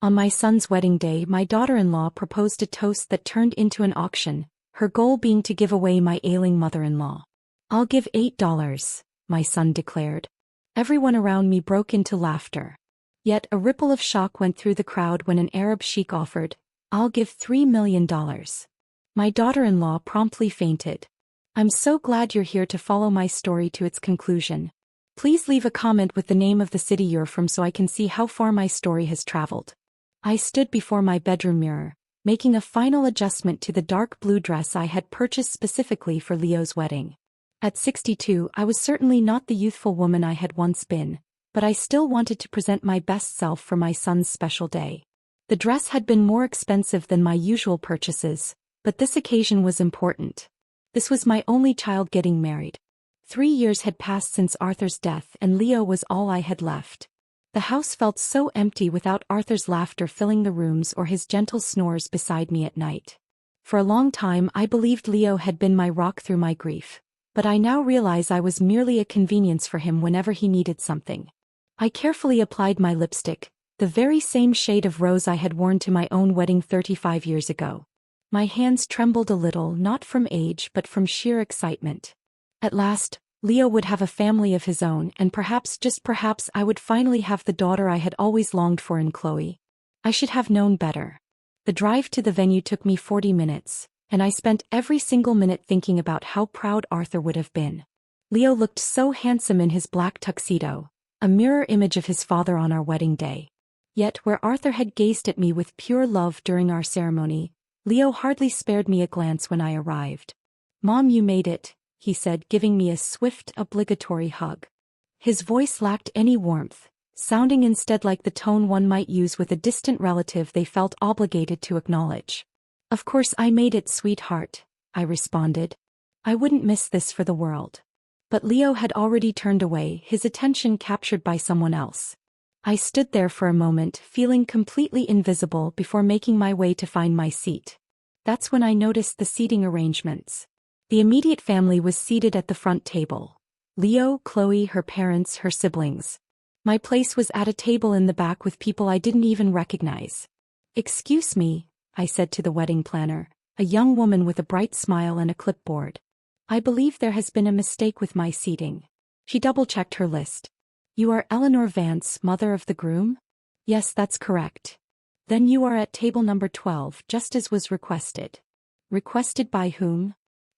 On my son's wedding day, my daughter-in-law proposed a toast that turned into an auction, her goal being to give away my ailing mother-in-law. "I'll give $8, my son declared. Everyone around me broke into laughter. Yet a ripple of shock went through the crowd when an Arab sheik offered, "I'll give $3 million. My daughter-in-law promptly fainted. I'm so glad you're here to follow my story to its conclusion. Please leave a comment with the name of the city you're from so I can see how far my story has traveled." I stood before my bedroom mirror, making a final adjustment to the dark blue dress I had purchased specifically for Leo's wedding. At 62, I was certainly not the youthful woman I had once been, but I still wanted to present my best self for my son's special day. The dress had been more expensive than my usual purchases, but this occasion was important. This was my only child getting married. 3 years had passed since Arthur's death and Leo was all I had left. The house felt so empty without Arthur's laughter filling the rooms or his gentle snores beside me at night. For a long time I believed Leo had been my rock through my grief, but I now realize I was merely a convenience for him whenever he needed something. I carefully applied my lipstick, the very same shade of rose I had worn to my own wedding 35 years ago. My hands trembled a little, not from age but from sheer excitement. At last, Leo would have a family of his own and perhaps, just perhaps, I would finally have the daughter I had always longed for in Chloe. I should have known better. The drive to the venue took me 40 minutes, and I spent every single minute thinking about how proud Arthur would have been. Leo looked so handsome in his black tuxedo, a mirror image of his father on our wedding day. Yet where Arthur had gazed at me with pure love during our ceremony, Leo hardly spared me a glance when I arrived. "Mom, you made it," he said, giving me a swift, obligatory hug. His voice lacked any warmth, sounding instead like the tone one might use with a distant relative they felt obligated to acknowledge. "Of course I made it, sweetheart," I responded. "I wouldn't miss this for the world." But Leo had already turned away, his attention captured by someone else. I stood there for a moment, feeling completely invisible before making my way to find my seat. That's when I noticed the seating arrangements. The immediate family was seated at the front table. Leo, Chloe, her parents, her siblings. My place was at a table in the back with people I didn't even recognize. "Excuse me," I said to the wedding planner, a young woman with a bright smile and a clipboard. "I believe there has been a mistake with my seating." She double-checked her list. "You are Eleanor Vance, mother of the groom?" "Yes, that's correct." "Then you are at table number 12, just as was requested." "Requested by whom?"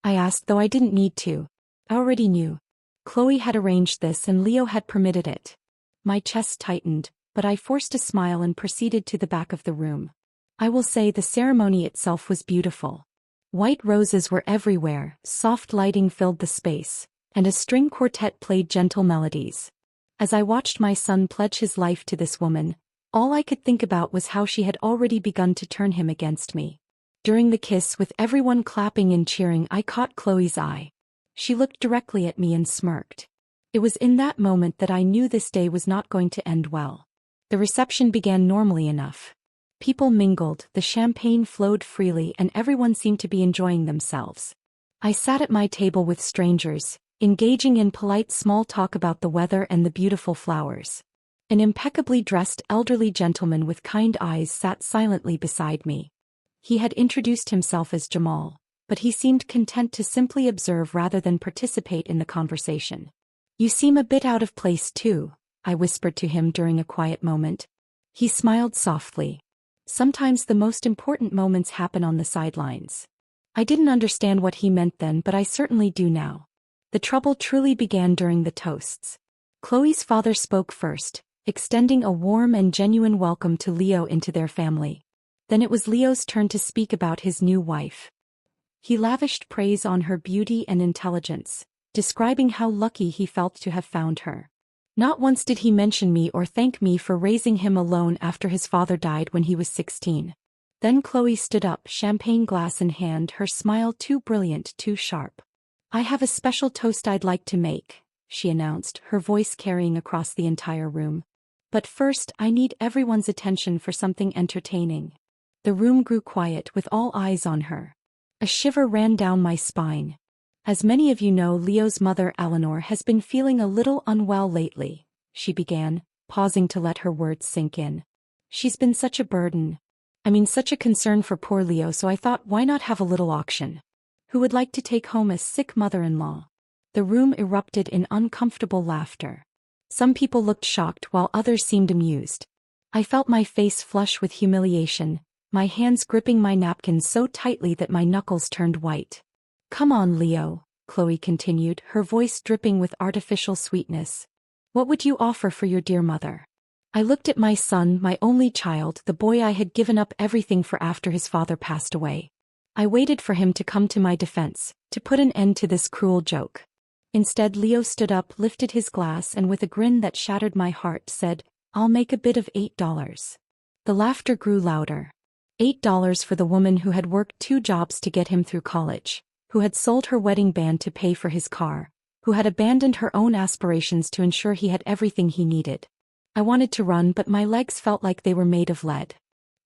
I asked, though I didn't need to. I already knew. Chloe had arranged this and Leo had permitted it. My chest tightened, but I forced a smile and proceeded to the back of the room. I will say the ceremony itself was beautiful. White roses were everywhere, soft lighting filled the space, and a string quartet played gentle melodies. As I watched my son pledge his life to this woman, all I could think about was how she had already begun to turn him against me. During the kiss, with everyone clapping and cheering, I caught Chloe's eye. She looked directly at me and smirked. It was in that moment that I knew this day was not going to end well. The reception began normally enough. People mingled, the champagne flowed freely, and everyone seemed to be enjoying themselves. I sat at my table with strangers, engaging in polite small talk about the weather and the beautiful flowers. An impeccably dressed elderly gentleman with kind eyes sat silently beside me. He had introduced himself as Jamal, but he seemed content to simply observe rather than participate in the conversation. "You seem a bit out of place too," I whispered to him during a quiet moment. He smiled softly. "Sometimes the most important moments happen on the sidelines." I didn't understand what he meant then, but I certainly do now. The trouble truly began during the toasts. Chloe's father spoke first, extending a warm and genuine welcome to Leo into their family. Then it was Leo's turn to speak about his new wife. He lavished praise on her beauty and intelligence, describing how lucky he felt to have found her. Not once did he mention me or thank me for raising him alone after his father died when he was 16. Then Chloe stood up, champagne glass in hand, her smile too brilliant, too sharp. "I have a special toast I'd like to make," she announced, her voice carrying across the entire room. "But first, I need everyone's attention for something entertaining." The room grew quiet, with all eyes on her. A shiver ran down my spine. "As many of you know, Leo's mother, Eleanor, has been feeling a little unwell lately," she began, pausing to let her words sink in. She's been such a burden. I mean, such a concern for poor Leo, so I thought, why not have a little auction? Who would like to take home a sick mother-in-law? The room erupted in uncomfortable laughter. Some people looked shocked while others seemed amused. I felt my face flush with humiliation, my hands gripping my napkin so tightly that my knuckles turned white. Come on, Leo, Chloe continued, her voice dripping with artificial sweetness. What would you offer for your dear mother? I looked at my son, my only child, the boy I had given up everything for after his father passed away. I waited for him to come to my defense, to put an end to this cruel joke. Instead, Leo stood up, lifted his glass, and with a grin that shattered my heart, said, I'll make a bid of $8. The laughter grew louder. $8 for the woman who had worked 2 jobs to get him through college, who had sold her wedding band to pay for his car, who had abandoned her own aspirations to ensure he had everything he needed. I wanted to run, but my legs felt like they were made of lead.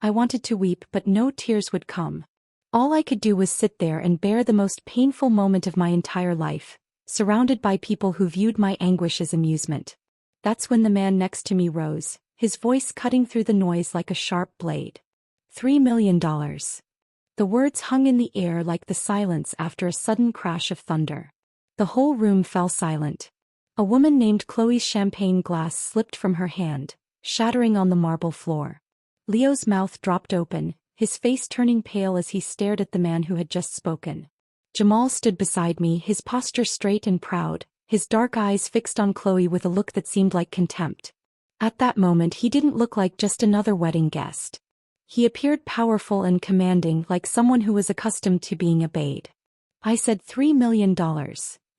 I wanted to weep, but no tears would come. All I could do was sit there and bear the most painful moment of my entire life, surrounded by people who viewed my anguish as amusement. That's when the man next to me rose, his voice cutting through the noise like a sharp blade. $3 million. The words hung in the air like the silence after a sudden crash of thunder. The whole room fell silent. A woman named Chloe's champagne glass slipped from her hand, shattering on the marble floor. Leo's mouth dropped open, his face turning pale as he stared at the man who had just spoken. Jamal stood beside me, his posture straight and proud, his dark eyes fixed on Chloe with a look that seemed like contempt. At that moment he didn't look like just another wedding guest. He appeared powerful and commanding, like someone who was accustomed to being obeyed. I said $3 million,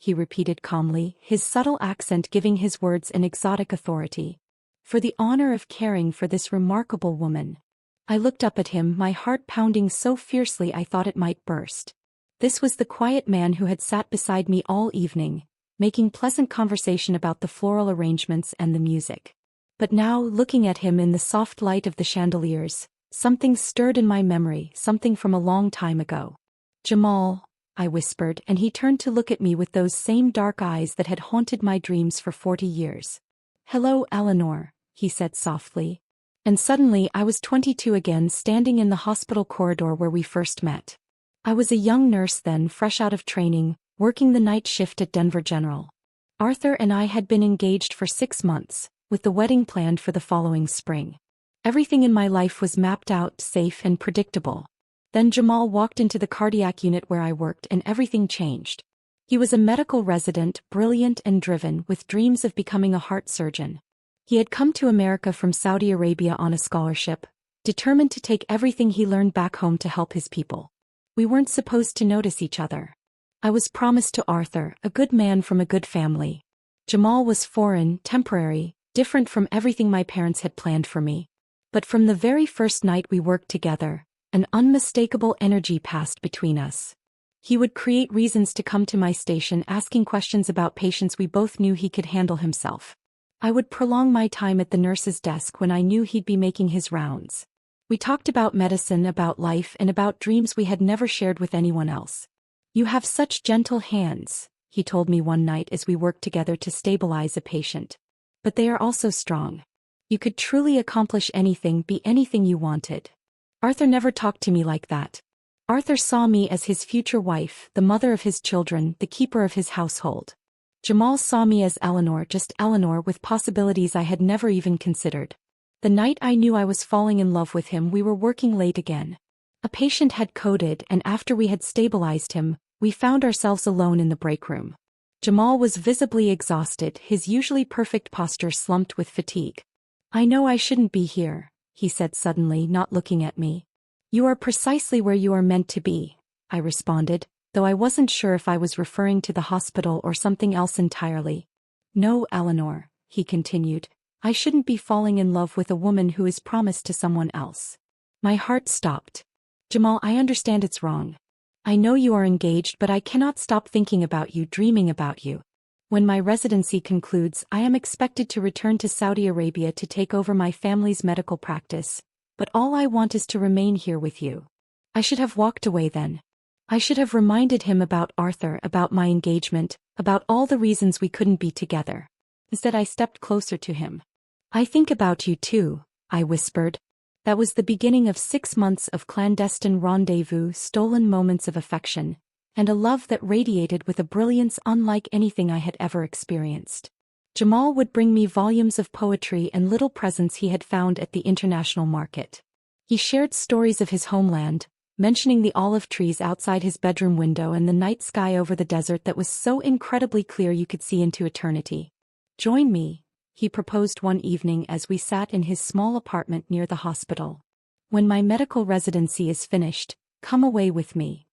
he repeated calmly, his subtle accent giving his words an exotic authority. For the honor of caring for this remarkable woman. I looked up at him, my heart pounding so fiercely I thought it might burst. This was the quiet man who had sat beside me all evening, making pleasant conversation about the floral arrangements and the music. But now, looking at him in the soft light of the chandeliers, something stirred in my memory, something from a long time ago. Jamal, I whispered, and he turned to look at me with those same dark eyes that had haunted my dreams for 40 years. Hello, Eleanor, he said softly. And suddenly I was 22 again, standing in the hospital corridor where we first met. I was a young nurse then, fresh out of training, working the night shift at Denver General. Arthur and I had been engaged for 6 months, with the wedding planned for the following spring. Everything in my life was mapped out, safe and predictable. Then Jamal walked into the cardiac unit where I worked and everything changed. He was a medical resident, brilliant and driven, with dreams of becoming a heart surgeon. He had come to America from Saudi Arabia on a scholarship, determined to take everything he learned back home to help his people. We weren't supposed to notice each other. I was promised to Arthur, a good man from a good family. Jamal was foreign, temporary, different from everything my parents had planned for me. But from the very first night we worked together, an unmistakable energy passed between us. He would create reasons to come to my station asking questions about patients we both knew he could handle himself. I would prolong my time at the nurse's desk when I knew he'd be making his rounds. We talked about medicine, about life, and about dreams we had never shared with anyone else. You have such gentle hands, he told me one night as we worked together to stabilize a patient. But they are also strong. You could truly accomplish anything, be anything you wanted. Arthur never talked to me like that. Arthur saw me as his future wife, the mother of his children, the keeper of his household. Jamal saw me as Eleanor, just Eleanor, with possibilities I had never even considered. The night I knew I was falling in love with him, we were working late again. A patient had coded, and after we had stabilized him, we found ourselves alone in the break room. Jamal was visibly exhausted, his usually perfect posture slumped with fatigue. I know I shouldn't be here, he said suddenly, not looking at me. You are precisely where you are meant to be, I responded, though I wasn't sure if I was referring to the hospital or something else entirely. No, Eleanor, he continued, I shouldn't be falling in love with a woman who is promised to someone else. My heart stopped. Jamal, I understand it's wrong. I know you are engaged, but I cannot stop thinking about you, dreaming about you. When my residency concludes, I am expected to return to Saudi Arabia to take over my family's medical practice, but all I want is to remain here with you. I should have walked away then. I should have reminded him about Arthur, about my engagement, about all the reasons we couldn't be together. Instead, I stepped closer to him. I think about you too, I whispered. That was the beginning of 6 months of clandestine rendezvous, stolen moments of affection, and a love that radiated with a brilliance unlike anything I had ever experienced. Jamal would bring me volumes of poetry and little presents he had found at the international market. He shared stories of his homeland, mentioning the olive trees outside his bedroom window and the night sky over the desert that was so incredibly clear you could see into eternity. "Join me," he proposed one evening as we sat in his small apartment near the hospital. "When my medical residency is finished, come away with me.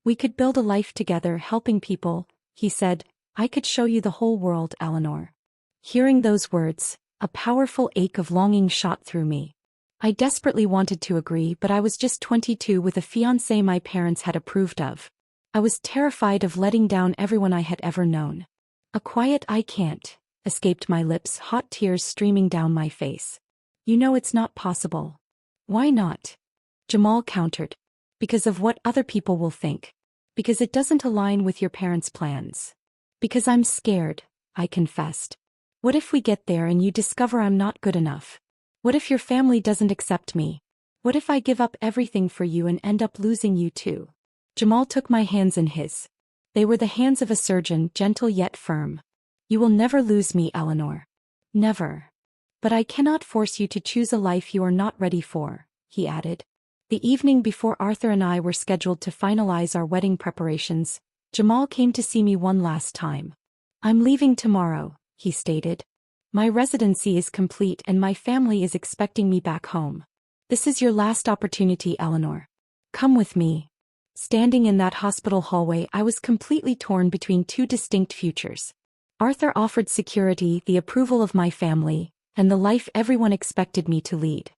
We could build a life together helping people," he said. "I could show you the whole world, Eleanor." Hearing those words, a powerful ache of longing shot through me. I desperately wanted to agree, but I was just 22 with a fiancé my parents had approved of. I was terrified of letting down everyone I had ever known. A quiet "I can't" escaped my lips, hot tears streaming down my face. "You know it's not possible." "Why not?" Jamal countered. "Because of what other people will think. Because it doesn't align with your parents' plans. Because I'm scared," I confessed. "What if we get there and you discover I'm not good enough? What if your family doesn't accept me? What if I give up everything for you and end up losing you too?" Jamal took my hands in his. They were the hands of a surgeon, gentle yet firm. "You will never lose me, Eleanor. Never. But I cannot force you to choose a life you are not ready for," he added. The evening before Arthur and I were scheduled to finalize our wedding preparations, Jamal came to see me one last time. "I'm leaving tomorrow," he stated. "My residency is complete and my family is expecting me back home. This is your last opportunity, Eleanor. Come with me." Standing in that hospital hallway, I was completely torn between two distinct futures. Arthur offered security, the approval of my family, and the life everyone expected me to lead.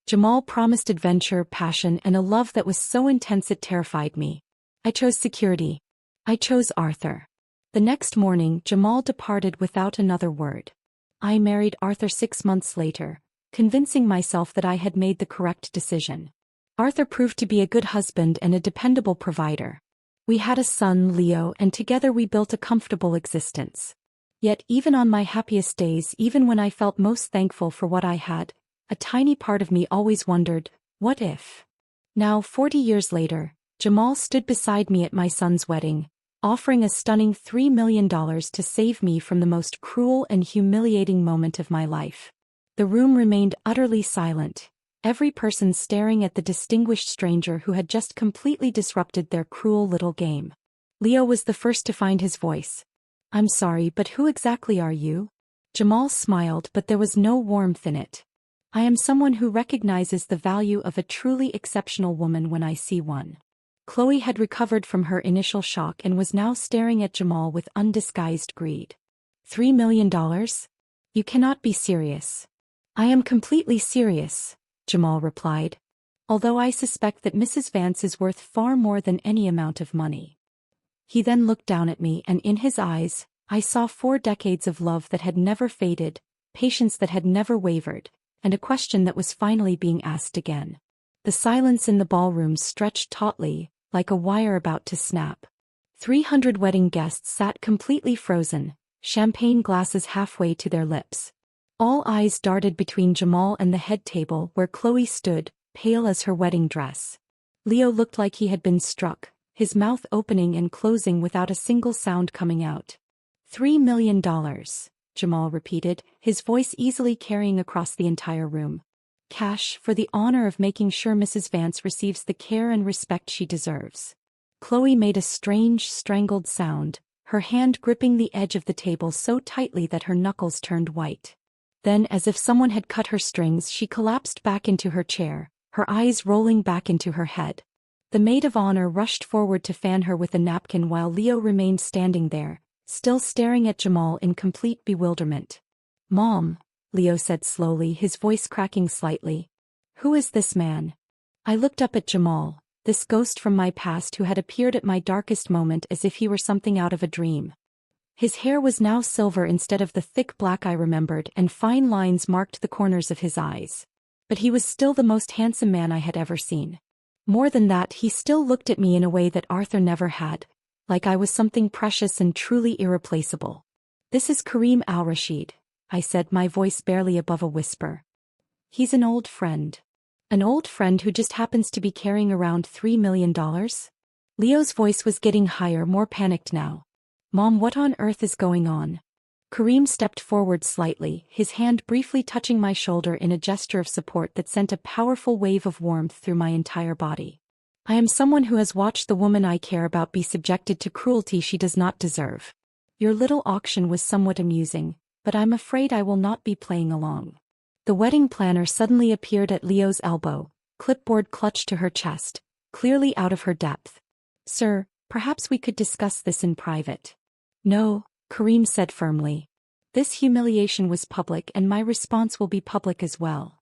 Jamal promised adventure, passion, and a love that was so intense it terrified me. I chose security. I chose Arthur. The next morning, Jamal departed without another word. I married Arthur 6 months later, convincing myself that I had made the correct decision. Arthur proved to be a good husband and a dependable provider. We had a son, Leo, and together we built a comfortable existence. Yet even on my happiest days, even when I felt most thankful for what I had, a tiny part of me always wondered, what if? Now, 40 years later, Jamal stood beside me at my son's wedding, offering a stunning $3 million to save me from the most cruel and humiliating moment of my life. The room remained utterly silent, every person staring at the distinguished stranger who had just completely disrupted their cruel little game. Leo was the first to find his voice. "I'm sorry, but who exactly are you?" Jamal smiled, but there was no warmth in it. "I am someone who recognizes the value of a truly exceptional woman when I see one." Chloe had recovered from her initial shock and was now staring at Jamal with undisguised greed. $3 million? You cannot be serious." "I am completely serious," Jamal replied. "Although I suspect that Mrs. Vance is worth far more than any amount of money." He then looked down at me, and in his eyes, I saw 4 decades of love that had never faded, patience that had never wavered, and a question that was finally being asked again. The silence in the ballroom stretched tautly, like a wire about to snap. 300 wedding guests sat completely frozen, champagne glasses halfway to their lips. All eyes darted between Jamal and the head table where Chloe stood, pale as her wedding dress. Leo looked like he had been struck, his mouth opening and closing without a single sound coming out. $3 million, Jamal repeated, his voice easily carrying across the entire room. "Cash for the honor of making sure Mrs. Vance receives the care and respect she deserves." Chloe made a strange, strangled sound, her hand gripping the edge of the table so tightly that her knuckles turned white. Then, as if someone had cut her strings, she collapsed back into her chair, her eyes rolling back into her head. The maid of honor rushed forward to fan her with a napkin while Leo remained standing there, still staring at Jamal in complete bewilderment. "Mom," Leo said slowly, his voice cracking slightly. "Who is this man?" I looked up at Jamal, this ghost from my past who had appeared at my darkest moment as if he were something out of a dream. His hair was now silver instead of the thick black I remembered, and fine lines marked the corners of his eyes. But he was still the most handsome man I had ever seen. More than that, he still looked at me in a way that Arthur never had, like I was something precious and truly irreplaceable. "This is Kareem Al-Rashid," I said, my voice barely above a whisper. "He's an old friend." An old friend who just happens to be carrying around $3 million? Leo's voice was getting higher, more panicked now. Mom, what on earth is going on? Kareem stepped forward slightly, his hand briefly touching my shoulder in a gesture of support that sent a powerful wave of warmth through my entire body. I am someone who has watched the woman I care about be subjected to cruelty she does not deserve. Your little auction was somewhat amusing, but I'm afraid I will not be playing along. The wedding planner suddenly appeared at Leo's elbow, clipboard clutched to her chest, clearly out of her depth. Sir, perhaps we could discuss this in private. No, Kareem said firmly. This humiliation was public and my response will be public as well.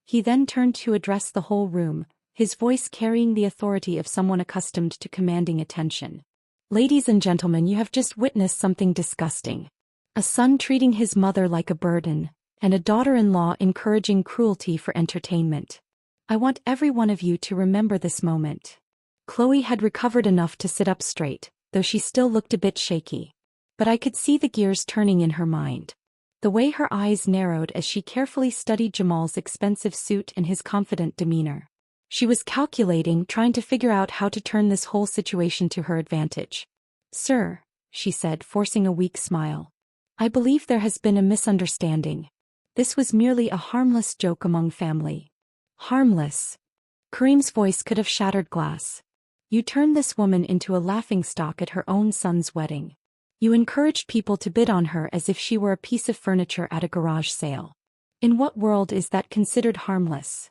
He then turned to address the whole room, his voice carrying the authority of someone accustomed to commanding attention. Ladies and gentlemen, you have just witnessed something disgusting. A son treating his mother like a burden, and a daughter-in-law encouraging cruelty for entertainment. I want every one of you to remember this moment. Chloe had recovered enough to sit up straight, though she still looked a bit shaky. But I could see the gears turning in her mind. The way her eyes narrowed as she carefully studied Jamal's expensive suit and his confident demeanor. She was calculating, trying to figure out how to turn this whole situation to her advantage. Sir, she said, forcing a weak smile. I believe there has been a misunderstanding. This was merely a harmless joke among family. Harmless. Kareem's voice could have shattered glass. You turned this woman into a laughingstock at her own son's wedding. You encouraged people to bid on her as if she were a piece of furniture at a garage sale. In what world is that considered harmless?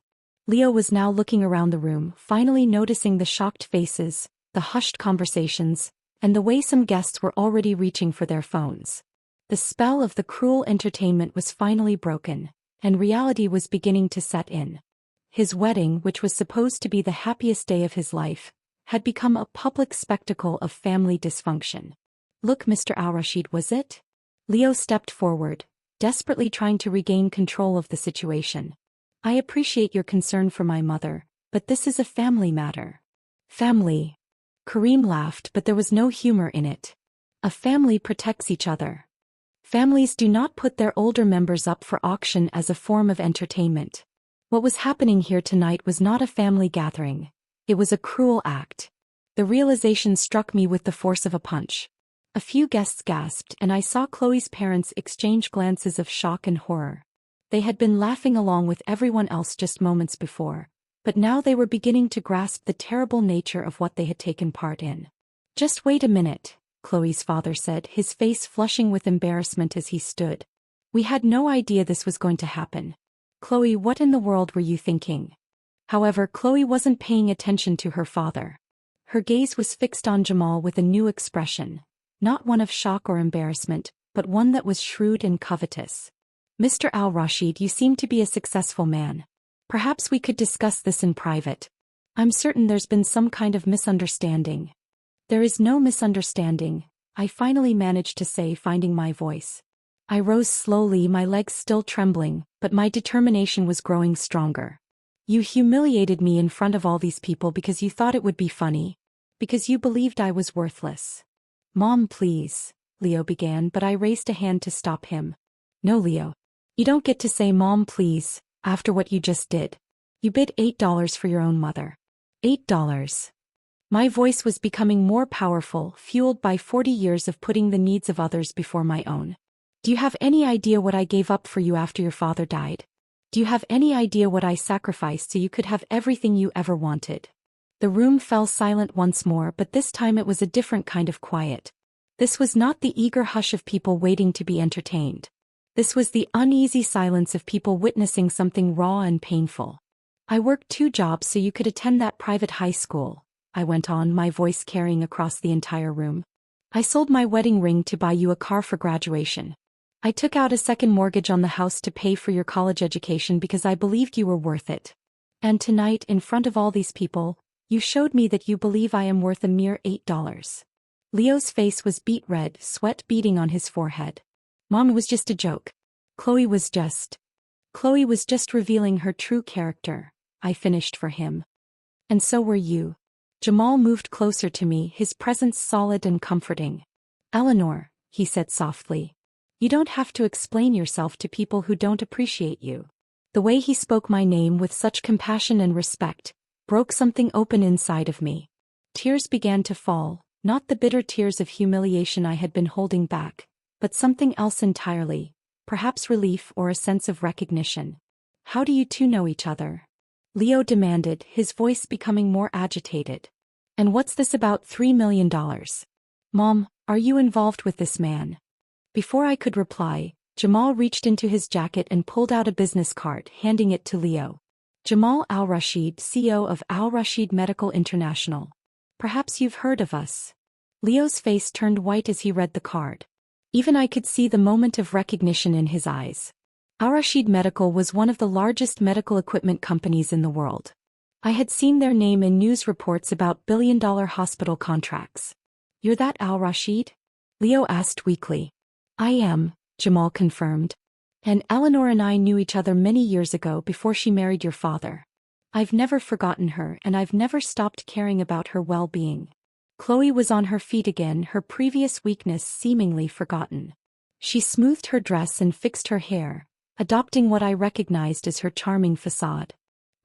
Leo was now looking around the room, finally noticing the shocked faces, the hushed conversations, and the way some guests were already reaching for their phones. The spell of the cruel entertainment was finally broken, and reality was beginning to set in. His wedding, which was supposed to be the happiest day of his life, had become a public spectacle of family dysfunction. Look, Mr. Al-Rashid, was it? Leo stepped forward, desperately trying to regain control of the situation. I appreciate your concern for my mother, but this is a family matter. Family. Kareem laughed, but there was no humor in it. A family protects each other. Families do not put their older members up for auction as a form of entertainment. What was happening here tonight was not a family gathering. It was a cruel act. The realization struck me with the force of a punch. A few guests gasped, and I saw Chloe's parents exchange glances of shock and horror. They had been laughing along with everyone else just moments before, but now they were beginning to grasp the terrible nature of what they had taken part in. Just wait a minute, Chloe's father said, his face flushing with embarrassment as he stood. We had no idea this was going to happen. Chloe, what in the world were you thinking? However, Chloe wasn't paying attention to her father. Her gaze was fixed on Jamal with a new expression, not one of shock or embarrassment, but one that was shrewd and covetous. Mr. Al-Rashid, you seem to be a successful man. Perhaps we could discuss this in private. I'm certain there's been some kind of misunderstanding. There is no misunderstanding, I finally managed to say, finding my voice. I rose slowly, my legs still trembling, but my determination was growing stronger. You humiliated me in front of all these people because you thought it would be funny. Because you believed I was worthless. Mom, please, Leo began, but I raised a hand to stop him. No, Leo. You don't get to say Mom, please, after what you just did. You bid $8 for your own mother. $8. My voice was becoming more powerful, fueled by 40 years of putting the needs of others before my own. Do you have any idea what I gave up for you after your father died? Do you have any idea what I sacrificed so you could have everything you ever wanted? The room fell silent once more, but this time it was a different kind of quiet. This was not the eager hush of people waiting to be entertained. This was the uneasy silence of people witnessing something raw and painful. I worked 2 jobs so you could attend that private high school, I went on, my voice carrying across the entire room. I sold my wedding ring to buy you a car for graduation. I took out a second mortgage on the house to pay for your college education because I believed you were worth it. And tonight, in front of all these people, you showed me that you believe I am worth a mere $8. Leo's face was beet red, sweat beading on his forehead. Mom, it was just a joke. Chloe was just revealing her true character, I finished for him. And so were you. Jamal moved closer to me, his presence solid and comforting. Eleanor, he said softly. You don't have to explain yourself to people who don't appreciate you. The way he spoke my name with such compassion and respect broke something open inside of me. Tears began to fall, not the bitter tears of humiliation I had been holding back, but something else entirely, perhaps relief or a sense of recognition. How do you two know each other? Leo demanded, his voice becoming more agitated. And what's this about $3 million? Mom, are you involved with this man? Before I could reply, Jamal reached into his jacket and pulled out a business card, handing it to Leo. Jamal Al-Rashid, CEO of Al-Rashid Medical International. Perhaps you've heard of us. Leo's face turned white as he read the card. Even I could see the moment of recognition in his eyes. Al-Rashid Medical was one of the largest medical equipment companies in the world. I had seen their name in news reports about billion-dollar hospital contracts. You're that Al-Rashid? Leo asked weakly. I am, Jamal confirmed. And Eleanor and I knew each other many years ago before she married your father. I've never forgotten her and I've never stopped caring about her well-being. Chloe was on her feet again, her previous weakness seemingly forgotten. She smoothed her dress and fixed her hair, adopting what I recognized as her charming facade.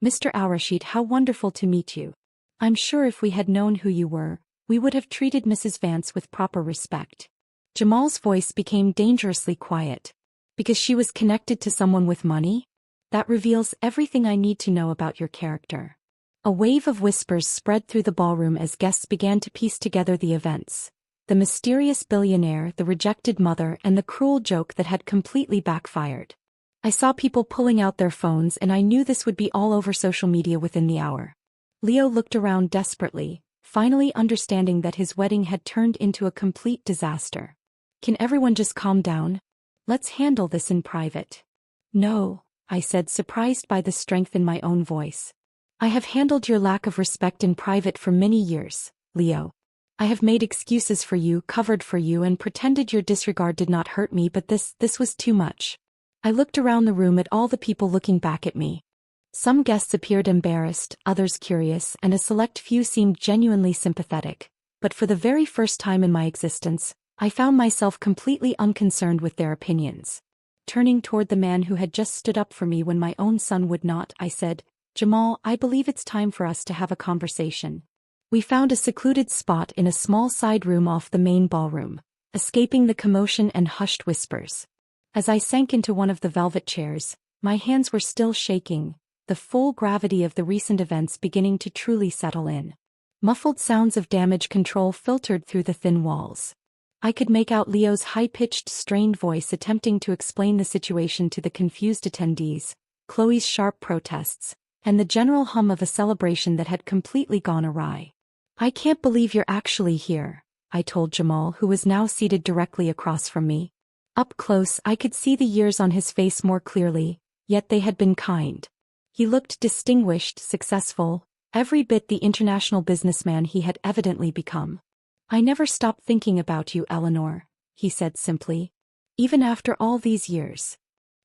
Mr. Al-Rashid, how wonderful to meet you. I'm sure if we had known who you were, we would have treated Mrs. Vance with proper respect. Jamal's voice became dangerously quiet. Because she was connected to someone with money? That reveals everything I need to know about your character. A wave of whispers spread through the ballroom as guests began to piece together the events. The mysterious billionaire, the rejected mother, and the cruel joke that had completely backfired. I saw people pulling out their phones and I knew this would be all over social media within the hour. Leo looked around desperately, finally understanding that his wedding had turned into a complete disaster. Can everyone just calm down? Let's handle this in private. No, I said, surprised by the strength in my own voice. I have handled your lack of respect in private for many years, Leo. I have made excuses for you, covered for you, and pretended your disregard did not hurt me, but this was too much. I looked around the room at all the people looking back at me. Some guests appeared embarrassed, others curious, and a select few seemed genuinely sympathetic. But for the very first time in my existence, I found myself completely unconcerned with their opinions. Turning toward the man who had just stood up for me when my own son would not, I said, Jamal, I believe it's time for us to have a conversation. We found a secluded spot in a small side room off the main ballroom, escaping the commotion and hushed whispers. As I sank into one of the velvet chairs, my hands were still shaking, the full gravity of the recent events beginning to truly settle in. Muffled sounds of damage control filtered through the thin walls. I could make out Leo's high-pitched, strained voice attempting to explain the situation to the confused attendees, Chloe's sharp protests, and the general hum of a celebration that had completely gone awry. I can't believe you're actually here, I told Jamal, who was now seated directly across from me. Up close, I could see the years on his face more clearly, yet they had been kind. He looked distinguished, successful, every bit the international businessman he had evidently become. I never stopped thinking about you, Eleanor, he said simply. Even after all these years.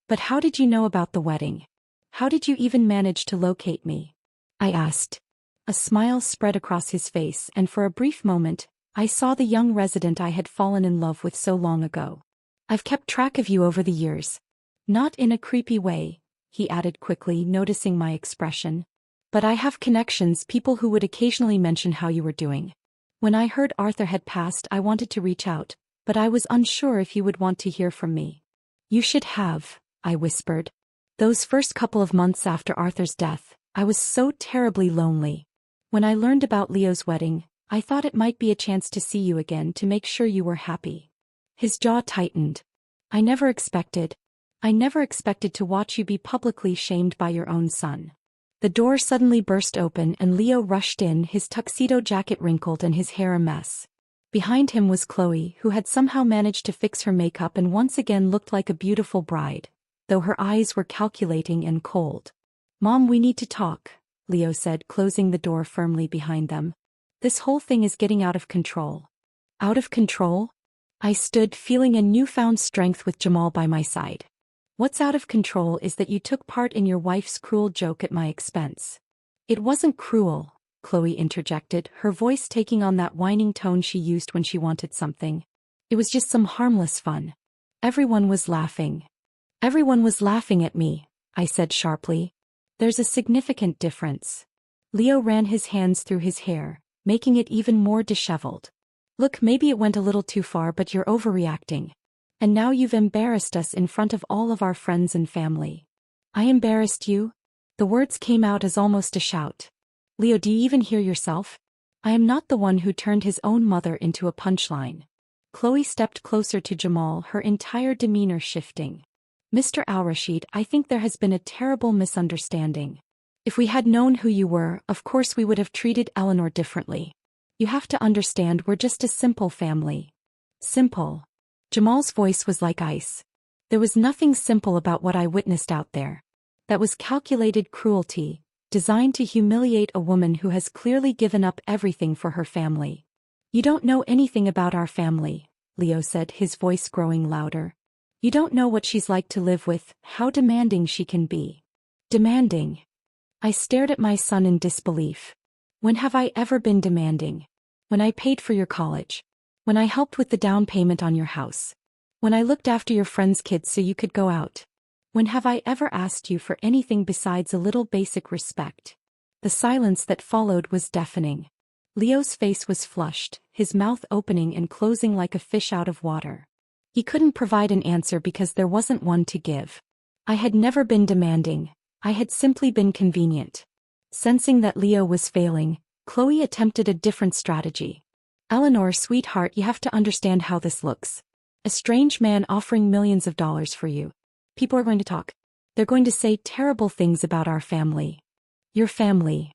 But how did you know about the wedding? How did you even manage to locate me? I asked. A smile spread across his face, and for a brief moment, I saw the young resident I had fallen in love with so long ago. I've kept track of you over the years. Not in a creepy way, he added quickly, noticing my expression. But I have connections, people who would occasionally mention how you were doing. When I heard Arthur had passed, I wanted to reach out, but I was unsure if you would want to hear from me. You should have, I whispered. Those first couple of months after Arthur's death, I was so terribly lonely. When I learned about Leo's wedding, I thought it might be a chance to see you again to make sure you were happy. His jaw tightened. I never expected to watch you be publicly shamed by your own son. The door suddenly burst open and Leo rushed in, his tuxedo jacket wrinkled and his hair a mess. Behind him was Chloe, who had somehow managed to fix her makeup and once again looked like a beautiful bride, though her eyes were calculating and cold. Mom, we need to talk, Leo said, closing the door firmly behind them. This whole thing is getting out of control. Out of control? I stood, feeling a newfound strength with Jamal by my side. What's out of control is that you took part in your wife's cruel joke at my expense. It wasn't cruel, Chloe interjected, her voice taking on that whining tone she used when she wanted something. It was just some harmless fun. Everyone was laughing. Everyone was laughing at me, I said sharply. There's a significant difference. Leo ran his hands through his hair, making it even more disheveled. Look, maybe it went a little too far, but you're overreacting. And now you've embarrassed us in front of all of our friends and family. I embarrassed you? The words came out as almost a shout. Leo, do you even hear yourself? I am not the one who turned his own mother into a punchline. Chloe stepped closer to Jamal, her entire demeanor shifting. Mr. Al-Rashid, I think there has been a terrible misunderstanding. If we had known who you were, of course we would have treated Eleanor differently. You have to understand, we're just a simple family. Simple. Jamal's voice was like ice. There was nothing simple about what I witnessed out there. That was calculated cruelty, designed to humiliate a woman who has clearly given up everything for her family. You don't know anything about our family, Leo said, his voice growing louder. You don't know what she's like to live with, how demanding she can be. Demanding? I stared at my son in disbelief. When have I ever been demanding? When I paid for your college. When I helped with the down payment on your house. When I looked after your friends' kids so you could go out. When have I ever asked you for anything besides a little basic respect? The silence that followed was deafening. Leo's face was flushed, his mouth opening and closing like a fish out of water. He couldn't provide an answer because there wasn't one to give. I had never been demanding, I had simply been convenient. Sensing that Leo was failing, Chloe attempted a different strategy. Eleanor, sweetheart, you have to understand how this looks. A strange man offering millions of dollars for you. People are going to talk. They're going to say terrible things about our family. Your family.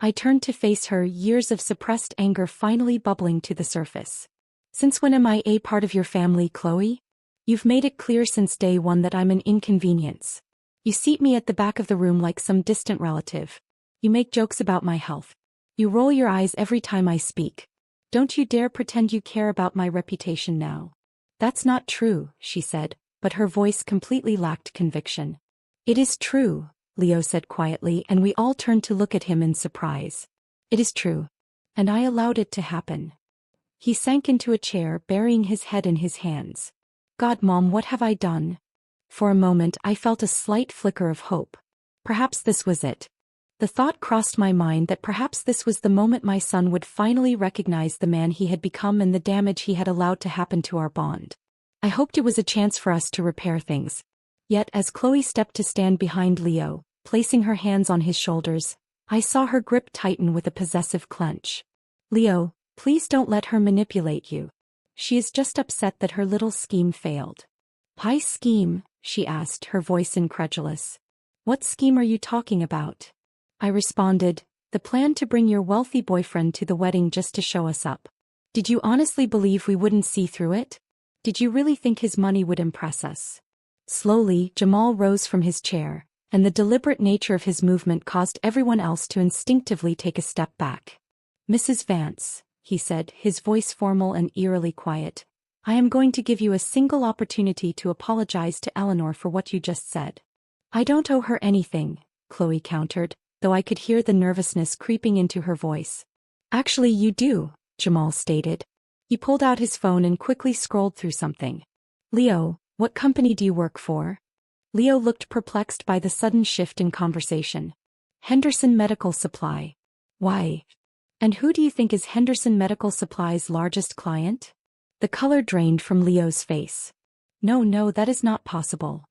I turned to face her, years of suppressed anger finally bubbling to the surface. Since when am I a part of your family, Chloe? You've made it clear since day one that I'm an inconvenience. You seat me at the back of the room like some distant relative. You make jokes about my health. You roll your eyes every time I speak. Don't you dare pretend you care about my reputation now. That's not true, she said, but her voice completely lacked conviction. It is true, Leo said quietly, and we all turned to look at him in surprise. It is true. And I allowed it to happen. He sank into a chair, burying his head in his hands. God, Mom, what have I done? For a moment I felt a slight flicker of hope. Perhaps this was it. The thought crossed my mind that perhaps this was the moment my son would finally recognize the man he had become and the damage he had allowed to happen to our bond. I hoped it was a chance for us to repair things. Yet as Chloe stepped to stand behind Leo, placing her hands on his shoulders, I saw her grip tighten with a possessive clench. Leo, please don't let her manipulate you. She is just upset that her little scheme failed. My scheme? She asked, her voice incredulous. What scheme are you talking about? I responded, the plan to bring your wealthy boyfriend to the wedding just to show us up. Did you honestly believe we wouldn't see through it? Did you really think his money would impress us? Slowly, Jamal rose from his chair, and the deliberate nature of his movement caused everyone else to instinctively take a step back. Mrs. Vance, he said, his voice formal and eerily quiet, I am going to give you a single opportunity to apologize to Eleanor for what you just said. I don't owe her anything, Chloe countered, though I could hear the nervousness creeping into her voice. Actually, you do, Jamal stated. He pulled out his phone and quickly scrolled through something. Leo, what company do you work for? Leo looked perplexed by the sudden shift in conversation. Henderson Medical Supply. Why? And who do you think is Henderson Medical Supply's largest client? The color drained from Leo's face. No, that is not possible.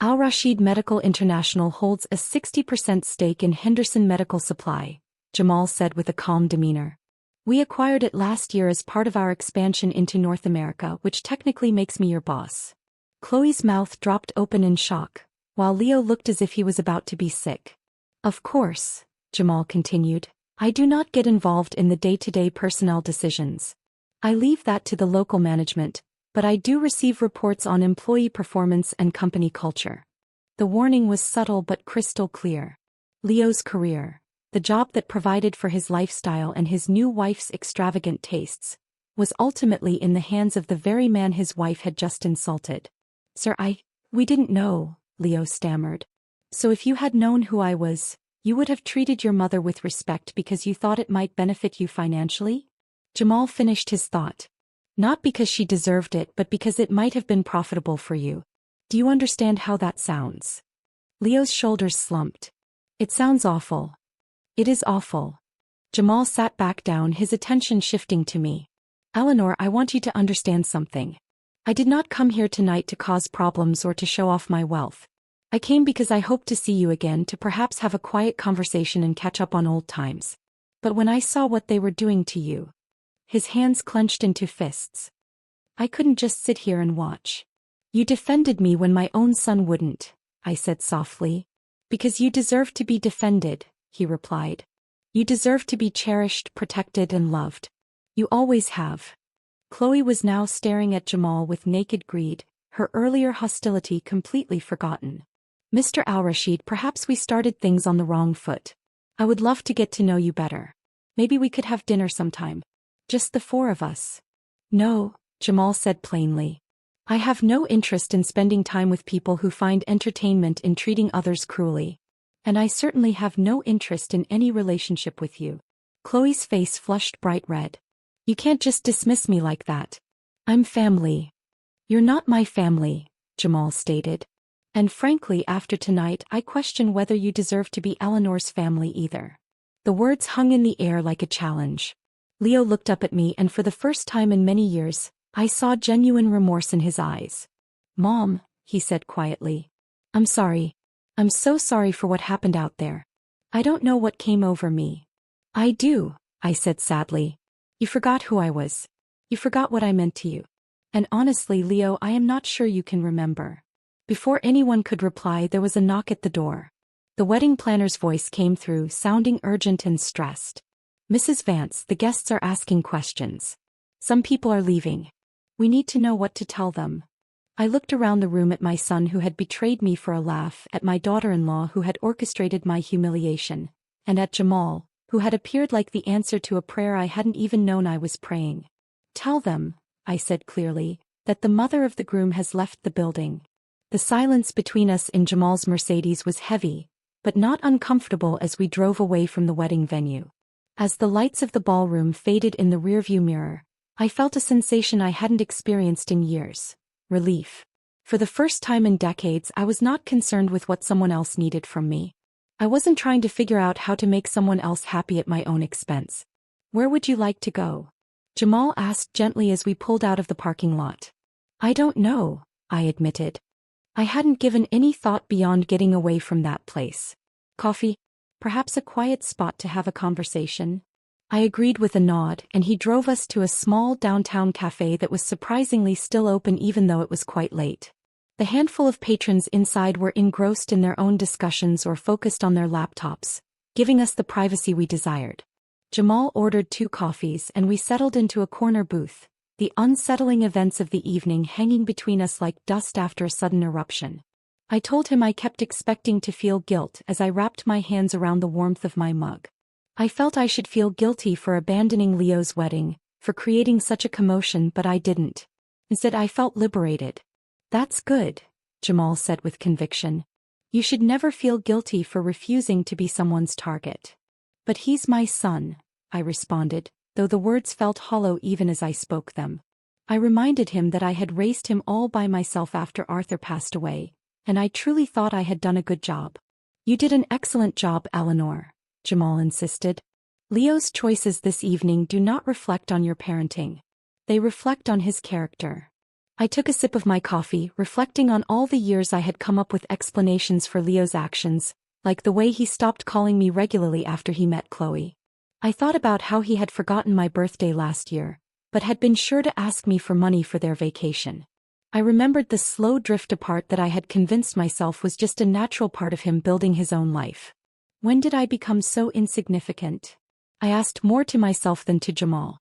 Al-Rashid Medical International holds a 60% stake in Henderson Medical Supply, Jamal said with a calm demeanor. We acquired it last year as part of our expansion into North America, which technically makes me your boss. Chloe's mouth dropped open in shock, while Leo looked as if he was about to be sick. Of course, Jamal continued, I do not get involved in the day-to-day personnel decisions. I leave that to the local management, but I do receive reports on employee performance and company culture. The warning was subtle but crystal clear. Leo's career, the job that provided for his lifestyle and his new wife's extravagant tastes, was ultimately in the hands of the very man his wife had just insulted. Sir, we didn't know, Leo stammered. So if you had known who I was, you would have treated your mother with respect because you thought it might benefit you financially? Jamal finished his thought. Not because she deserved it, but because it might have been profitable for you. Do you understand how that sounds? Leo's shoulders slumped. It sounds awful. It is awful. Jamal sat back down, his attention shifting to me. Eleanor, I want you to understand something. I did not come here tonight to cause problems or to show off my wealth. I came because I hoped to see you again, to perhaps have a quiet conversation and catch up on old times. But when I saw what they were doing to you. His hands clenched into fists. I couldn't just sit here and watch. You defended me when my own son wouldn't, I said softly. Because you deserve to be defended, he replied. You deserve to be cherished, protected, and loved. You always have. Chloe was now staring at Jamal with naked greed, her earlier hostility completely forgotten. Mr. Al-Rashid, perhaps we started things on the wrong foot. I would love to get to know you better. Maybe we could have dinner sometime. Just the four of us. No, Jamal said plainly. I have no interest in spending time with people who find entertainment in treating others cruelly. And I certainly have no interest in any relationship with you. Chloe's face flushed bright red. You can't just dismiss me like that. I'm family. You're not my family, Jamal stated. And frankly, after tonight, I question whether you deserve to be Eleanor's family either. The words hung in the air like a challenge. Leo looked up at me, and for the first time in many years, I saw genuine remorse in his eyes. Mom, he said quietly. I'm sorry. I'm so sorry for what happened out there. I don't know what came over me. I do, I said sadly. You forgot who I was. You forgot what I meant to you. And honestly, Leo, I am not sure you can remember. Before anyone could reply, there was a knock at the door. The wedding planner's voice came through, sounding urgent and stressed. Mrs. Vance, the guests are asking questions. Some people are leaving. We need to know what to tell them. I looked around the room at my son who had betrayed me for a laugh, at my daughter-in-law who had orchestrated my humiliation, and at Jamal, who had appeared like the answer to a prayer I hadn't even known I was praying. Tell them, I said clearly, that the mother of the groom has left the building. The silence between us in Jamal's Mercedes was heavy, but not uncomfortable as we drove away from the wedding venue. As the lights of the ballroom faded in the rearview mirror, I felt a sensation I hadn't experienced in years. Relief. For the first time in decades, I was not concerned with what someone else needed from me. I wasn't trying to figure out how to make someone else happy at my own expense. Where would you like to go? Jamal asked gently as we pulled out of the parking lot. I don't know, I admitted. I hadn't given any thought beyond getting away from that place. Coffee? Perhaps a quiet spot to have a conversation? I agreed with a nod, and he drove us to a small downtown cafe that was surprisingly still open even though it was quite late. The handful of patrons inside were engrossed in their own discussions or focused on their laptops, giving us the privacy we desired. Jamal ordered 2 coffees and we settled into a corner booth, the unsettling events of the evening hanging between us like dust after a sudden eruption. I told him I kept expecting to feel guilt as I wrapped my hands around the warmth of my mug. I felt I should feel guilty for abandoning Leo's wedding, for creating such a commotion, but I didn't. Instead, I felt liberated. That's good, Jamal said with conviction. You should never feel guilty for refusing to be someone's target. But he's my son, I responded, though the words felt hollow even as I spoke them. I reminded him that I had raised him all by myself after Arthur passed away, and I truly thought I had done a good job. You did an excellent job, Eleanor, Jamal insisted. Leo's choices this evening do not reflect on your parenting. They reflect on his character. I took a sip of my coffee, reflecting on all the years I had come up with explanations for Leo's actions, like the way he stopped calling me regularly after he met Chloe. I thought about how he had forgotten my birthday last year, but had been sure to ask me for money for their vacation. I remembered the slow drift apart that I had convinced myself was just a natural part of him building his own life. When did I become so insignificant? I asked more to myself than to Jamal.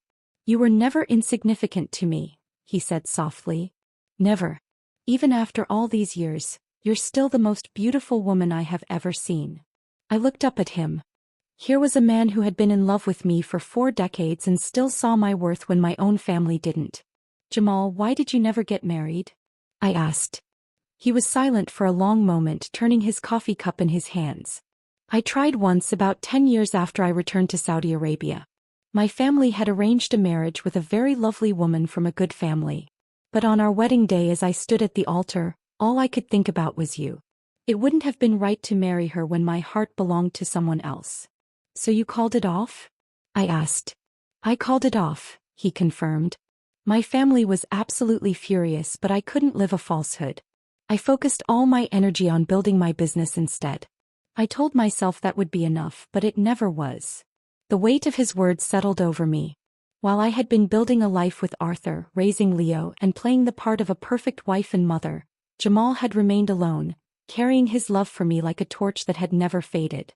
You were never insignificant to me, he said softly. Never. Even after all these years, you're still the most beautiful woman I have ever seen. I looked up at him. Here was a man who had been in love with me for 4 decades and still saw my worth when my own family didn't. Jamal, why did you never get married? I asked. He was silent for a long moment, turning his coffee cup in his hands. I tried once about 10 years after I returned to Saudi Arabia. My family had arranged a marriage with a very lovely woman from a good family. But on our wedding day, as I stood at the altar, all I could think about was you. It wouldn't have been right to marry her when my heart belonged to someone else. So you called it off? I asked. I called it off, he confirmed. My family was absolutely furious, but I couldn't live a falsehood. I focused all my energy on building my business instead. I told myself that would be enough, but it never was. The weight of his words settled over me. While I had been building a life with Arthur, raising Leo, and playing the part of a perfect wife and mother, Jamal had remained alone, carrying his love for me like a torch that had never faded.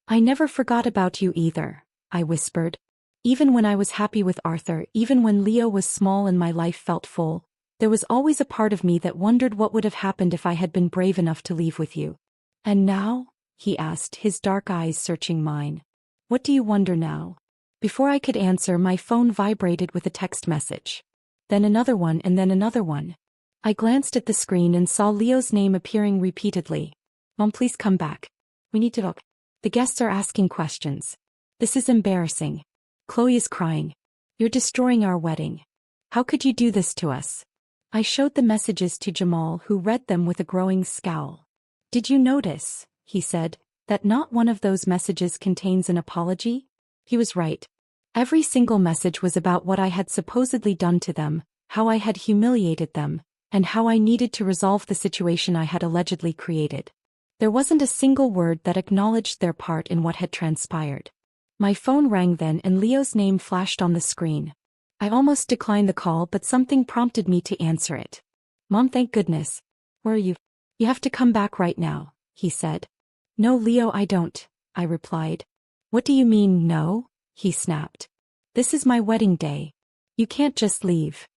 I never forgot about you either, I whispered. Even when I was happy with Arthur, even when Leo was small and my life felt full, there was always a part of me that wondered what would have happened if I had been brave enough to leave with you. And now? He asked, his dark eyes searching mine. What do you wonder now? Before I could answer, my phone vibrated with a text message. Then another one and then another one. I glanced at the screen and saw Leo's name appearing repeatedly. Mom, please come back. We need to talk. The guests are asking questions. This is embarrassing. Chloe is crying. You're destroying our wedding. How could you do this to us? I showed the messages to Jamal, who read them with a growing scowl. Did you notice, he said, that not one of those messages contains an apology? He was right. Every single message was about what I had supposedly done to them, how I had humiliated them, and how I needed to resolve the situation I had allegedly created. There wasn't a single word that acknowledged their part in what had transpired. My phone rang then and Leo's name flashed on the screen. I almost declined the call, but something prompted me to answer it. Mom, thank goodness. Where are you? You have to come back right now, he said. No, Leo, I don't, I replied. What do you mean, no? He snapped. This is my wedding day. You can't just leave.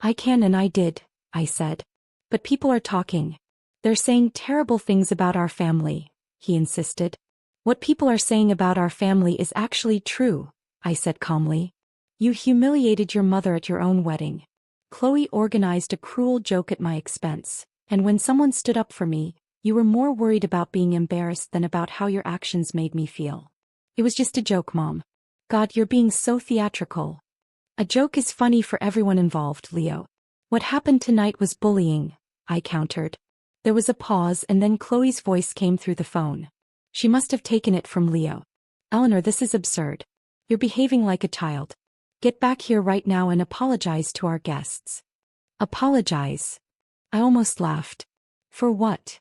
I can and I did, I said. But people are talking. They're saying terrible things about our family, he insisted. What people are saying about our family is actually true, I said calmly. You humiliated your mother at your own wedding. Chloe organized a cruel joke at my expense, and when someone stood up for me, you were more worried about being embarrassed than about how your actions made me feel. It was just a joke, Mom. God, you're being so theatrical. A joke is funny for everyone involved, Leo. What happened tonight was bullying, I countered. There was a pause and then Chloe's voice came through the phone. She must have taken it from Leo. Eleanor, this is absurd. You're behaving like a child. Get back here right now and apologize to our guests. Apologize? I almost laughed. For what?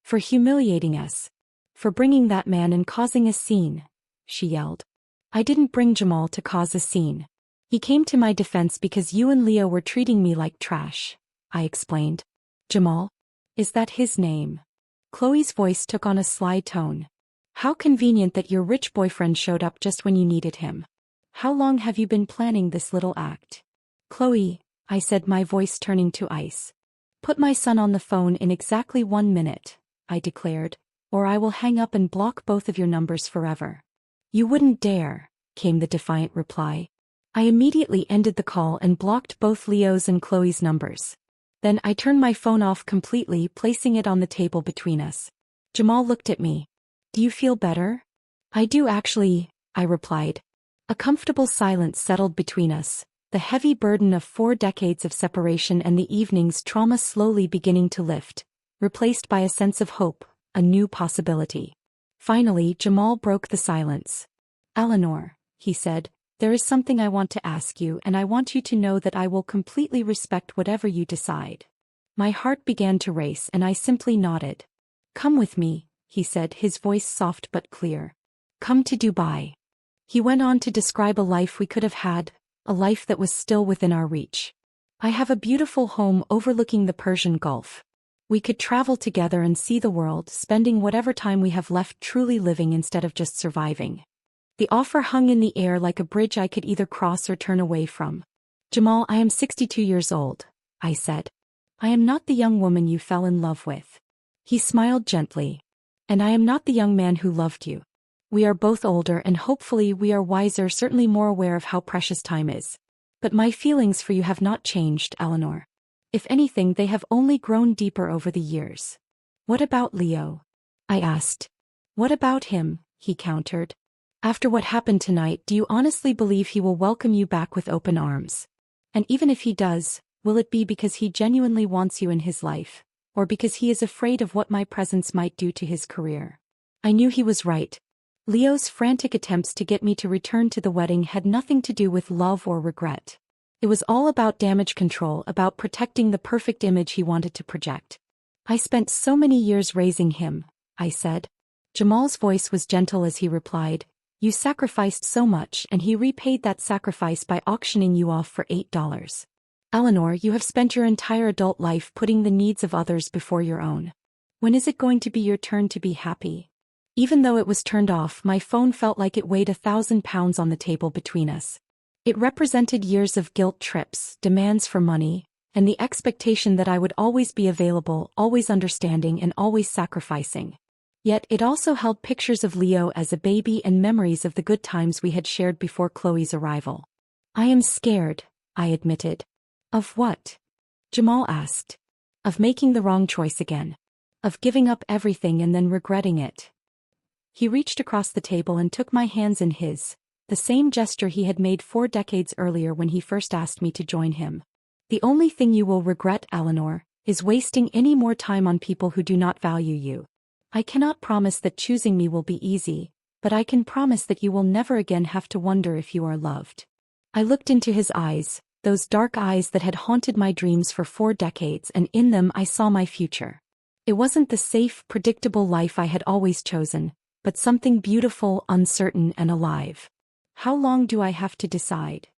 For humiliating us. For bringing that man and causing a scene, she yelled. I didn't bring Jamal to cause a scene. He came to my defense because you and Leo were treating me like trash, I explained. Jamal? Is that his name? Chloe's voice took on a sly tone. How convenient that your rich boyfriend showed up just when you needed him. How long have you been planning this little act? Chloe, I said, my voice turning to ice. Put my son on the phone in exactly 1 minute, I declared, or I will hang up and block both of your numbers forever. You wouldn't dare, came the defiant reply. I immediately ended the call and blocked both Leo's and Chloe's numbers. Then I turned my phone off completely, placing it on the table between us. Jamal looked at me. Do you feel better? I do actually, I replied. A comfortable silence settled between us, the heavy burden of 4 decades of separation and the evening's trauma slowly beginning to lift, replaced by a sense of hope, a new possibility. Finally, Jamal broke the silence. Eleanor, he said, there is something I want to ask you, and I want you to know that I will completely respect whatever you decide. My heart began to race and I simply nodded. Come with me, he said, his voice soft but clear. Come to Dubai. He went on to describe a life we could have had, a life that was still within our reach. I have a beautiful home overlooking the Persian Gulf. We could travel together and see the world, spending whatever time we have left truly living instead of just surviving. The offer hung in the air like a bridge I could either cross or turn away from. Jamal, I am 62 years old, I said. I am not the young woman you fell in love with. He smiled gently. And I am not the young man who loved you. We are both older and hopefully we are wiser, certainly more aware of how precious time is. But my feelings for you have not changed, Eleanor. If anything, they have only grown deeper over the years. What about Leo? I asked. What about him? He countered. After what happened tonight, do you honestly believe he will welcome you back with open arms? And even if he does, will it be because he genuinely wants you in his life, or because he is afraid of what my presence might do to his career. I knew he was right. Leo's frantic attempts to get me to return to the wedding had nothing to do with love or regret. It was all about damage control, about protecting the perfect image he wanted to project. I spent so many years raising him, I said. Jamal's voice was gentle as he replied, "You sacrificed so much, and he repaid that sacrifice by auctioning you off for $8. Eleanor, you have spent your entire adult life putting the needs of others before your own. When is it going to be your turn to be happy?" Even though it was turned off, my phone felt like it weighed 1,000 pounds on the table between us. It represented years of guilt trips, demands for money, and the expectation that I would always be available, always understanding, and always sacrificing. Yet it also held pictures of Leo as a baby and memories of the good times we had shared before Chloe's arrival. "I am scared," I admitted. "Of what?" Jamal asked. "Of making the wrong choice again. Of giving up everything and then regretting it." He reached across the table and took my hands in his, the same gesture he had made 4 decades earlier when he first asked me to join him. "The only thing you will regret, Eleanor, is wasting any more time on people who do not value you. I cannot promise that choosing me will be easy, but I can promise that you will never again have to wonder if you are loved." I looked into his eyes, those dark eyes that had haunted my dreams for 4 decades, and in them I saw my future. It wasn't the safe, predictable life I had always chosen, but something beautiful, uncertain, and alive. "How long do I have to decide?"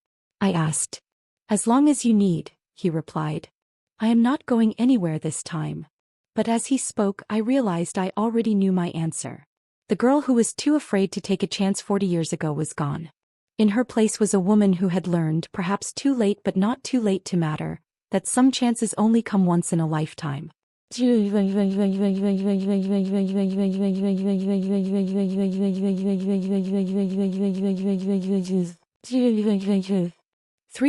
I asked. "As long as you need," he replied. "I am not going anywhere this time." But as he spoke, I realized I already knew my answer. The girl who was too afraid to take a chance 40 years ago was gone. In her place was a woman who had learned, perhaps too late but not too late to matter, that some chances only come once in a lifetime. 3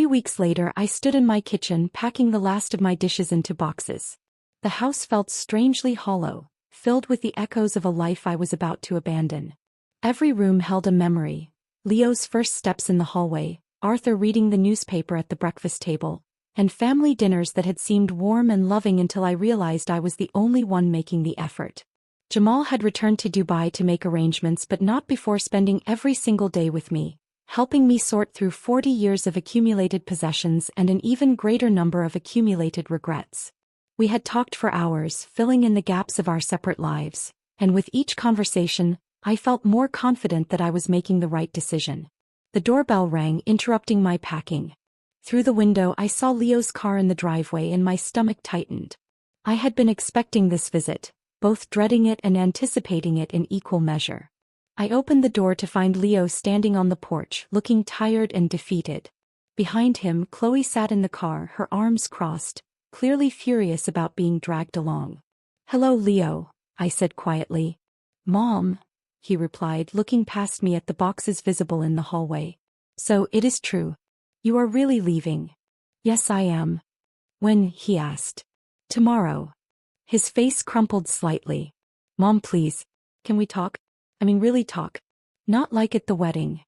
weeks later, I stood in my kitchen packing the last of my dishes into boxes. The house felt strangely hollow, filled with the echoes of a life I was about to abandon. Every room held a memory: Leo's first steps in the hallway, Arthur reading the newspaper at the breakfast table, and family dinners that had seemed warm and loving until I realized I was the only one making the effort. Jamal had returned to Dubai to make arrangements, but not before spending every single day with me, helping me sort through 40 years of accumulated possessions and an even greater number of accumulated regrets. We had talked for hours, filling in the gaps of our separate lives, and with each conversation, I felt more confident that I was making the right decision. The doorbell rang, interrupting my packing. Through the window I saw Leo's car in the driveway and my stomach tightened. I had been expecting this visit, both dreading it and anticipating it in equal measure. I opened the door to find Leo standing on the porch, looking tired and defeated. Behind him, Chloe sat in the car, her arms crossed, clearly furious about being dragged along. "Hello, Leo," I said quietly. "Mom," he replied, looking past me at the boxes visible in the hallway. "So, it is true. You are really leaving?" "Yes, I am." "When?" he asked. "Tomorrow." His face crumpled slightly. "Mom, please. Can we talk? I mean, really talk. Not like at the wedding."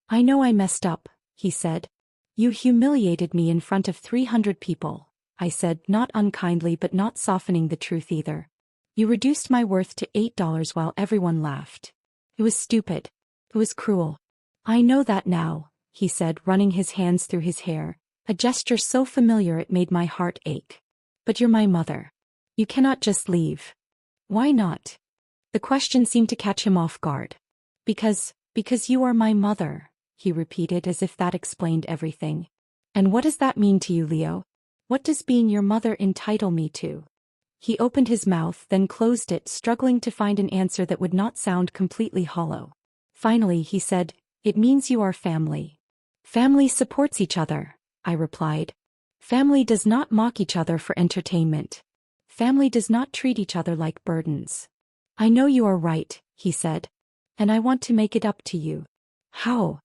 "I know I messed up," he said. "You humiliated me in front of 300 people," I said, not unkindly but not softening the truth either. "You reduced my worth to $8 while everyone laughed. It was stupid. It was cruel. I know that now," he said, running his hands through his hair, a gesture so familiar it made my heart ache. "But you're my mother. You cannot just leave." "Why not?" The question seemed to catch him off guard. Because you are my mother," he repeated as if that explained everything. "And what does that mean to you, Leo? What does being your mother entitle me to?" He opened his mouth, then closed it, struggling to find an answer that would not sound completely hollow. Finally, he said, "It means you are family." "Family supports each other," I replied. "Family does not mock each other for entertainment. Family does not treat each other like burdens." "I know you are right," he said. "And I want to make it up to you." "How?"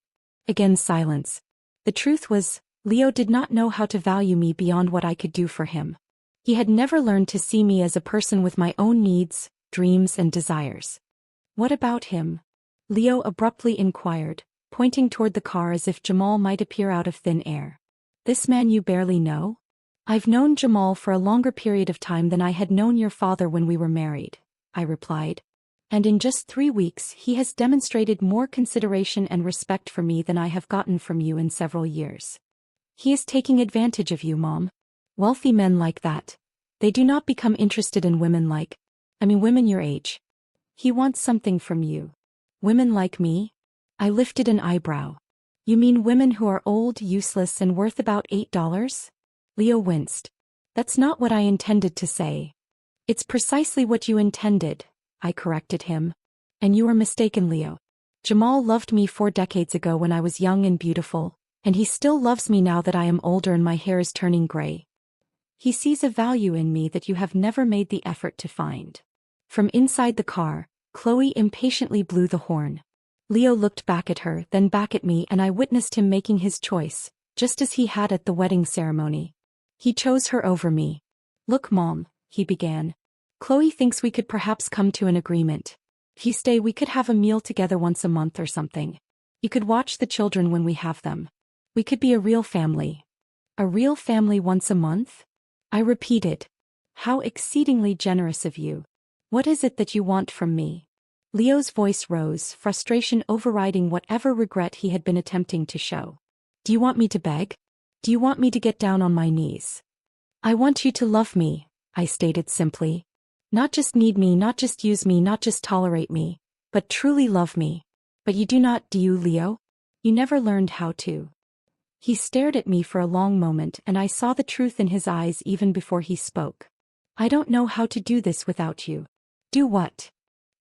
Again silence. The truth was, Leo did not know how to value me beyond what I could do for him. He had never learned to see me as a person with my own needs, dreams, and desires. "What about him?" Leo abruptly inquired, pointing toward the car as if Jamal might appear out of thin air. "This man you barely know?" I've known Jamal for a longer period of time than I had known your father when we were married, I replied. And in just 3 weeks he has demonstrated more consideration and respect for me than I have gotten from you in several years. He is taking advantage of you, Mom. Wealthy men like that. They do not become interested in women your age. He wants something from you. Women like me? I lifted an eyebrow. You mean women who are old, useless, and worth about $8? Leo winced. That's not what I intended to say. It's precisely what you intended, I corrected him. And you were mistaken, Leo. Jamal loved me 4 decades ago when I was young and beautiful, and he still loves me now that I am older and my hair is turning gray. He sees a value in me that you have never made the effort to find. From inside the car, Chloe impatiently blew the horn. Leo looked back at her, then back at me, and I witnessed him making his choice, just as he had at the wedding ceremony. He chose her over me. Look, Mom, he began. Chloe thinks we could perhaps come to an agreement. If you stay, we could have a meal together once a month or something. You could watch the children when we have them. We could be a real family. A real family once a month? I repeated. How exceedingly generous of you. What is it that you want from me? Leo's voice rose, frustration overriding whatever regret he had been attempting to show. Do you want me to beg? Do you want me to get down on my knees? I want you to love me, I stated simply. Not just need me, not just use me, not just tolerate me, but truly love me. But you do not, do you, Leo? You never learned how to. He stared at me for a long moment, and I saw the truth in his eyes even before he spoke. I don't know how to do this without you. Do what?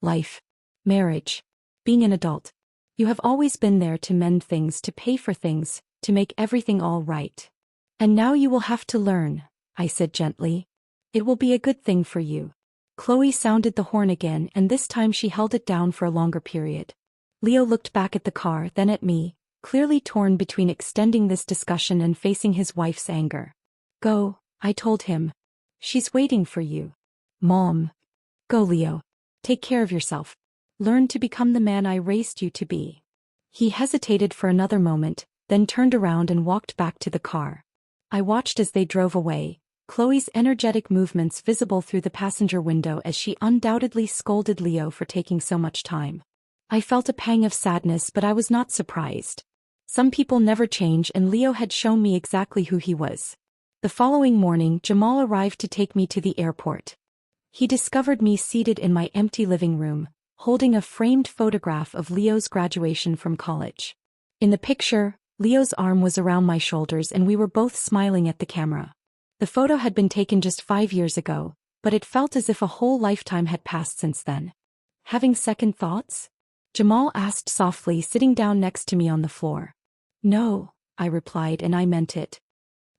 Life. Marriage. Being an adult. You have always been there to mend things, to pay for things, to make everything all right. And now you will have to learn, I said gently. It will be a good thing for you. Chloe sounded the horn again, and this time she held it down for a longer period. Leo looked back at the car, then at me, clearly torn between extending this discussion and facing his wife's anger. Go, I told him. She's waiting for you. Mom. Go, Leo. Take care of yourself. Learn to become the man I raised you to be. He hesitated for another moment, then turned around and walked back to the car. I watched as they drove away, Chloe's energetic movements visible through the passenger window as she undoubtedly scolded Leo for taking so much time. I felt a pang of sadness, but I was not surprised. Some people never change, and Leo had shown me exactly who he was. The following morning, Jamal arrived to take me to the airport. He discovered me seated in my empty living room, holding a framed photograph of Leo's graduation from college. In the picture, Leo's arm was around my shoulders and we were both smiling at the camera. The photo had been taken just 5 years ago, but it felt as if a whole lifetime had passed since then. Having second thoughts? Jamal asked softly, sitting down next to me on the floor. No, I replied, and I meant it.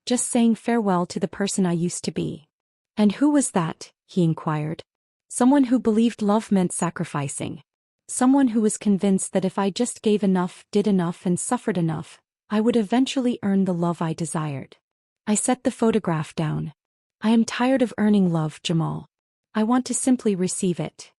Just saying farewell to the person I used to be. And who was that? He inquired. Someone who believed love meant sacrificing. Someone who was convinced that if I just gave enough, did enough, and suffered enough, I would eventually earn the love I desired. I set the photograph down. I am tired of earning love, Jamal. I want to simply receive it.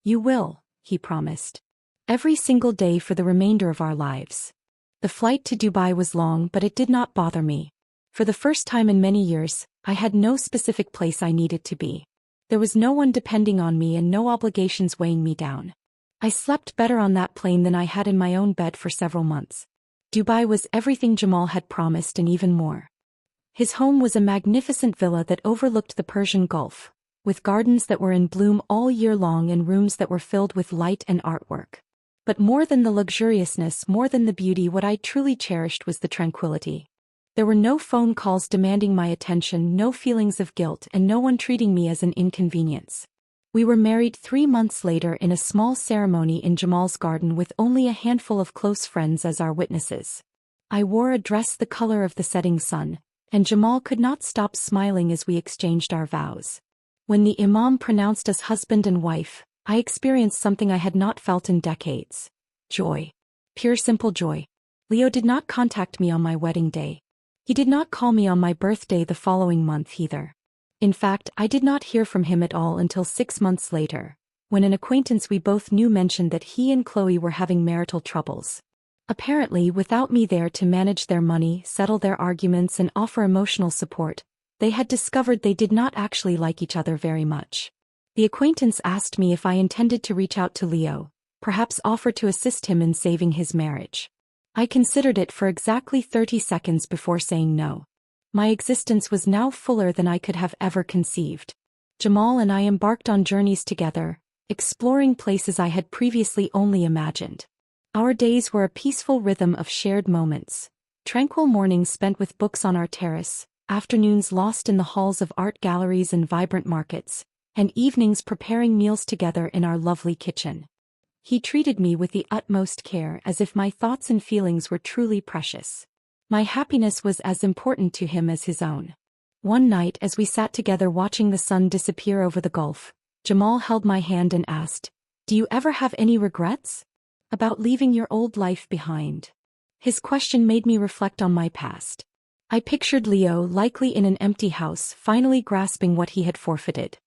You will, he promised. Every single day for the remainder of our lives. The flight to Dubai was long, but it did not bother me. For the first time in many years, I had no specific place I needed to be. There was no one depending on me and no obligations weighing me down. I slept better on that plane than I had in my own bed for several months. Dubai was everything Jamal had promised and even more. His home was a magnificent villa that overlooked the Persian Gulf, with gardens that were in bloom all year long and rooms that were filled with light and artwork. But more than the luxuriousness, more than the beauty, what I truly cherished was the tranquility. There were no phone calls demanding my attention, no feelings of guilt, and no one treating me as an inconvenience. We were married 3 months later in a small ceremony in Jamal's garden with only a handful of close friends as our witnesses. I wore a dress the color of the setting sun, and Jamal could not stop smiling as we exchanged our vows. When the imam pronounced us husband and wife, I experienced something I had not felt in decades. Joy. Pure simple joy. Leo did not contact me on my wedding day. He did not call me on my birthday the following month either. In fact, I did not hear from him at all until 6 months later, when an acquaintance we both knew mentioned that he and Chloe were having marital troubles. Apparently, without me there to manage their money, settle their arguments, and offer emotional support, They had discovered they did not actually like each other very much. The acquaintance asked me if I intended to reach out to Leo, perhaps offer to assist him in saving his marriage. I considered it for exactly 30 seconds before saying no. My existence was now fuller than I could have ever conceived. Jamal and I embarked on journeys together, exploring places I had previously only imagined. Our days were a peaceful rhythm of shared moments, tranquil mornings spent with books on our terrace, afternoons lost in the halls of art galleries and vibrant markets, and evenings preparing meals together in our lovely kitchen. He treated me with the utmost care, as if my thoughts and feelings were truly precious. My happiness was as important to him as his own. One night, as we sat together watching the sun disappear over the gulf, Jamal held my hand and asked, "Do you ever have any regrets? About leaving your old life behind?" His question made me reflect on my past. I pictured Leo likely in an empty house, finally grasping what he had forfeited.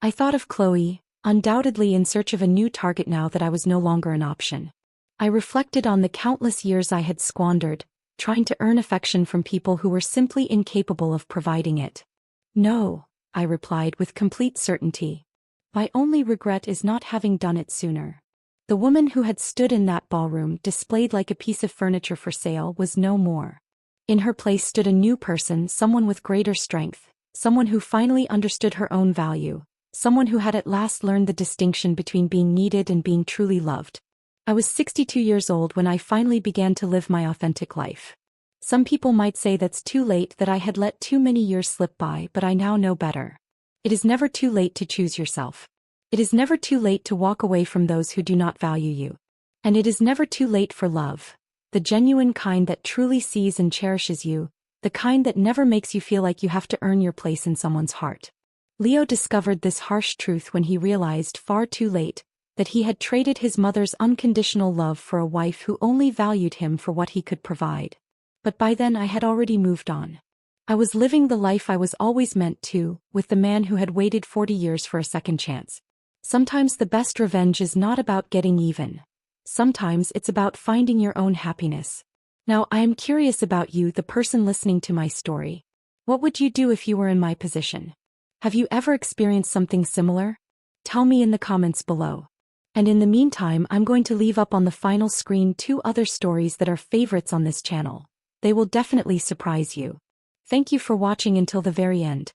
I thought of Chloe, undoubtedly in search of a new target now that I was no longer an option. I reflected on the countless years I had squandered, trying to earn affection from people who were simply incapable of providing it. "No," I replied with complete certainty. "My only regret is not having done it sooner." The woman who had stood in that ballroom, displayed like a piece of furniture for sale, was no more. In her place stood a new person, someone with greater strength, someone who finally understood her own value, someone who had at last learned the distinction between being needed and being truly loved. I was 62 years old when I finally began to live my authentic life. Some people might say that's too late, that I had let too many years slip by, but I now know better. It is never too late to choose yourself. It is never too late to walk away from those who do not value you. And it is never too late for love, the genuine kind that truly sees and cherishes you, the kind that never makes you feel like you have to earn your place in someone's heart. Leo discovered this harsh truth when he realized, far too late, that he had traded his mother's unconditional love for a wife who only valued him for what he could provide. But by then I had already moved on. I was living the life I was always meant to, with the man who had waited 40 years for a second chance. Sometimes the best revenge is not about getting even. Sometimes it's about finding your own happiness. Now I am curious about you, the person listening to my story. What would you do if you were in my position? Have you ever experienced something similar? Tell me in the comments below. And in the meantime, I'm going to leave up on the final screen 2 other stories that are favorites on this channel. They will definitely surprise you. Thank you for watching until the very end.